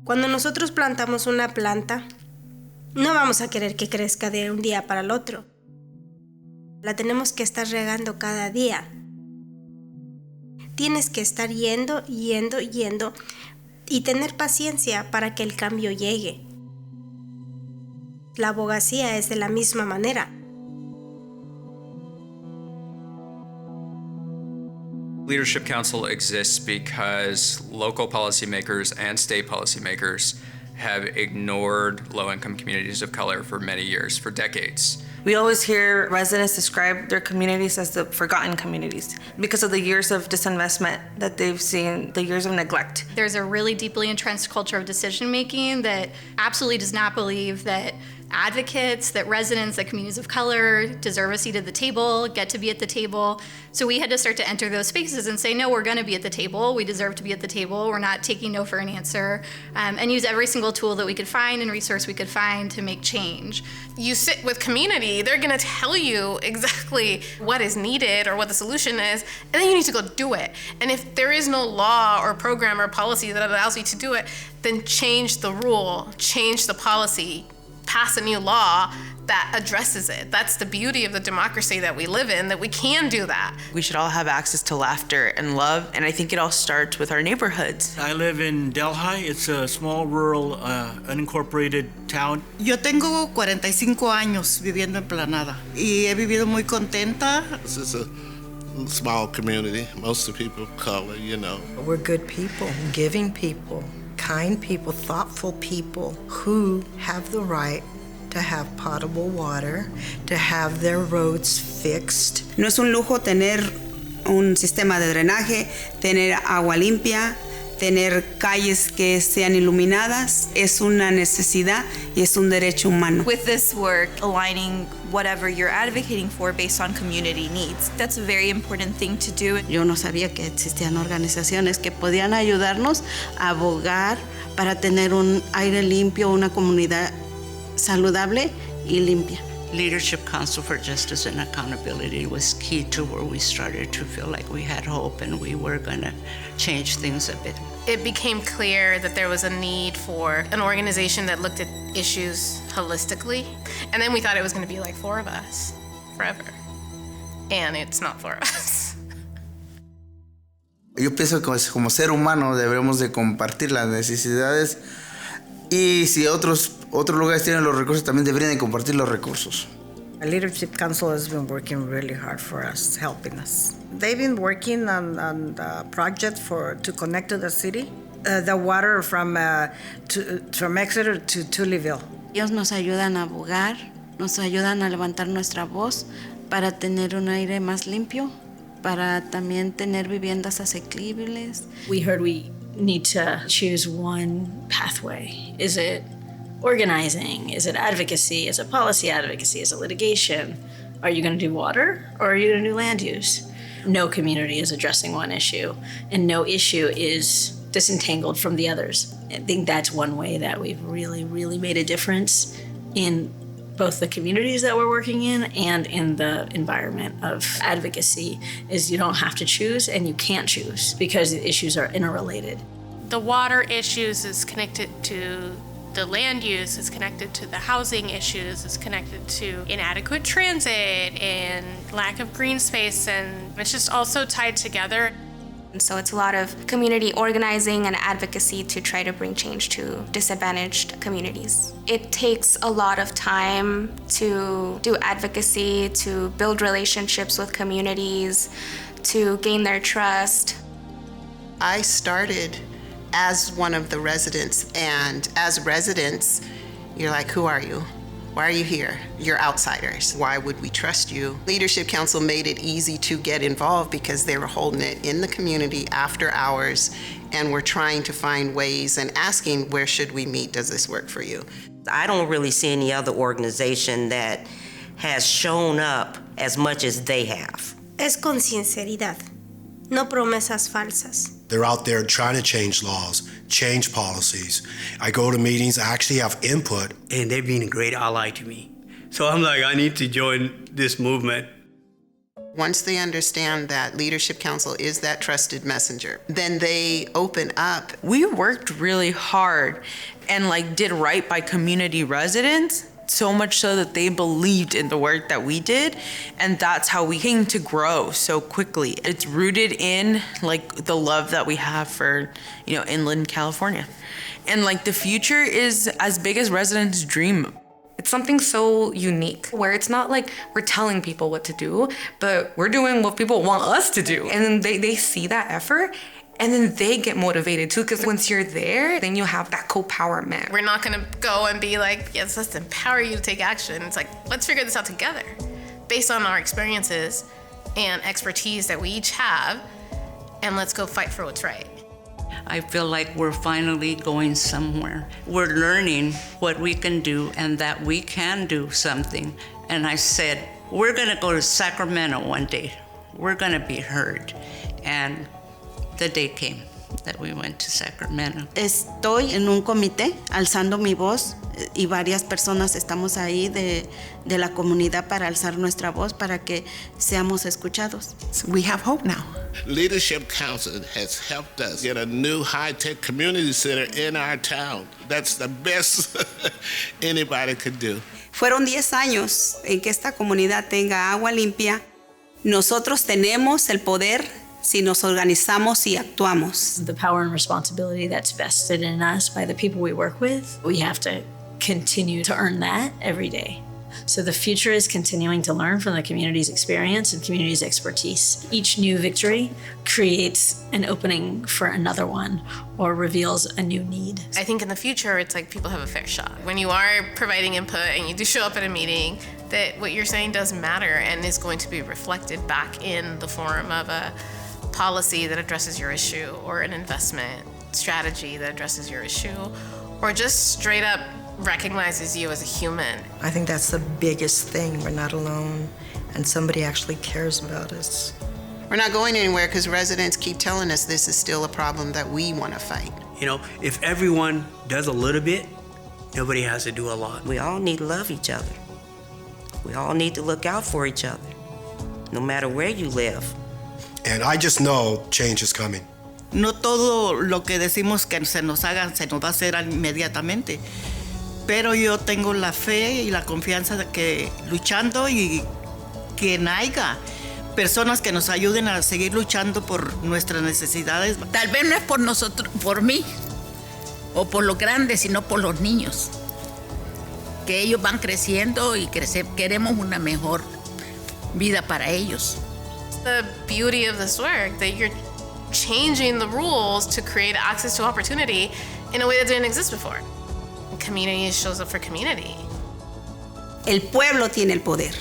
Cuando nosotros plantamos una planta, no vamos a querer que crezca de un día para el otro. La tenemos que estar regando cada día. Tienes que estar yendo y tener paciencia para que el cambio llegue. La abogacía es de la misma manera. Leadership Council exists because local policymakers and state policymakers have ignored low-income communities of color for many years, for decades. We always hear residents describe their communities as the forgotten communities because of the years of disinvestment that they've seen, the years of neglect. There's a really deeply entrenched culture of decision-making that absolutely does not believe that advocates, that residents, that communities of color deserve a seat at the table, get to be at the table. So we had to start to enter those spaces and say, no, we're going to be at the table. We deserve to be at the table. We're not taking no for an answer, and use every single tool that we could find and resource we could find to make change. You sit with community, they're going to tell you exactly what is needed or what the solution is, and then you need to go do it. And if there is no law or program or policy that allows you to do it, then change the rule, change the policy, pass a new law that addresses it. That's the beauty of the democracy that we live in, that we can do that. We should all have access to laughter and love, and I think it all starts with our neighborhoods. I live in Delhi. It's a small, rural, unincorporated town. Yo tengo 45 años viviendo en Planada y he vivido muy contenta. This is a small community, most of the people of color, you know. We're good people, giving people, kind people, thoughtful people who have the right to have potable water, to have their roads fixed. No es un lujo tener un sistema de drenaje, tener agua limpia, tener calles que sean iluminadas. Es una necesidad y es un derecho humano. With this work, aligning whatever you're advocating for based on community needs. That's a very important thing to do. Yo no sabía que existían organizaciones que podían ayudarnos a abogar para tener un aire limpio, una comunidad saludable y limpia. Leadership Council for Justice and Accountability was key to where we started to feel like we had hope and we were going to change things a bit. It became clear that there was a need for an organization that looked at issues holistically. And then we thought it was going to be like four of us forever. And it's not four of us. Yo pienso que como ser humano debemos de compartir las necesidades y si otros lugares tienen los recursos también deberían de compartir los recursos. The Leadership Council has been working really hard for us, helping us. They've been working on the project to connect to the city, the water from Exeter to Tullyville. Ellos nos ayudan a abogar, nos ayudan a levantar nuestra voz para tener un aire más limpio, para también tener viviendas asequibles. We heard we need to choose one pathway. Is it organizing? Is it advocacy? Is it policy advocacy? Is it litigation? Are you going to do water or are you going to do land use? No community is addressing one issue, and no issue is disentangled from the others. I think that's one way that we've really, really made a difference in both the communities that we're working in and in the environment of advocacy, is you don't have to choose and you can't choose because the issues are interrelated. The water issues is connected to the land use, is connected to the housing issues, is connected to inadequate transit and lack of green space, and it's just also tied together. And so it's a lot of community organizing and advocacy to try to bring change to disadvantaged communities. It takes a lot of time to do advocacy, to build relationships with communities, to gain their trust. I started as one of the residents, and as residents, you're like, who are you? Why are you here? You're outsiders. Why would we trust you? Leadership Council made it easy to get involved because they were holding it in the community after hours and were trying to find ways and asking, where should we meet? Does this work for you? I don't really see any other organization that has shown up as much as they have. Es con sinceridad, no promesas falsas. They're out there trying to change laws, change policies. I go to meetings, I actually have input. And they've been a great ally to me. So I'm like, I need to join this movement. Once they understand that Leadership Council is that trusted messenger, then they open up. We worked really hard and did right by community residents, so much so that they believed in the work that we did, and that's how we came to grow so quickly. It's rooted in the love that we have for, inland California. And the future is as big as residents dream. It's something so unique where it's not like we're telling people what to do, but we're doing what people want us to do. And then they see that effort and then they get motivated too, because once you're there, then you have that co-powerment. We're not gonna go and be like, yes, let's empower you to take action. It's like, let's figure this out together based on our experiences and expertise that we each have, and let's go fight for what's right. I feel like we're finally going somewhere. We're learning what we can do and that we can do something. And I said, we're gonna go to Sacramento one day. We're gonna be heard. And the day came that we went to Sacramento. Estoy en un comité alzando mi voz y varias personas estamos ahí de la comunidad para alzar nuestra voz para que seamos escuchados. So we have hope now. Leadership Council has helped us get a new high-tech community center in our town. That's the best anybody could do. Fueron 10 años en que esta comunidad tenga agua limpia. Nosotros tenemos el poder si nos organizamos y actuamos. The power and responsibility that's vested in us by the people we work with, we have to continue to earn that every day. So the future is continuing to learn from the community's experience and community's expertise. Each new victory creates an opening for another one or reveals a new need. I think in the future, it's like people have a fair shot. When you are providing input and you do show up at a meeting, that what you're saying does matter and is going to be reflected back in the form of a policy that addresses your issue, or an investment strategy that addresses your issue, or just straight up recognizes you as a human. I think that's the biggest thing. We're not alone, and somebody actually cares about us. We're not going anywhere because residents keep telling us this is still a problem that we want to fight. If everyone does a little bit, nobody has to do a lot. We all need to love each other. We all need to look out for each other, no matter where you live. And I just know change is coming. No todo lo que decimos que se nos haga se nos va a hacer inmediatamente. Pero yo tengo la fe y la confianza de que luchando y quien haya personas que nos ayuden a seguir luchando por nuestras necesidades. Tal vez no es por nosotros, por mí o por los grandes, sino por los niños. Que ellos van creciendo y queremos una mejor vida para ellos. The beauty of this work, that you're changing the rules to create access to opportunity in a way that didn't exist before. Community shows up for community. El pueblo tiene el poder.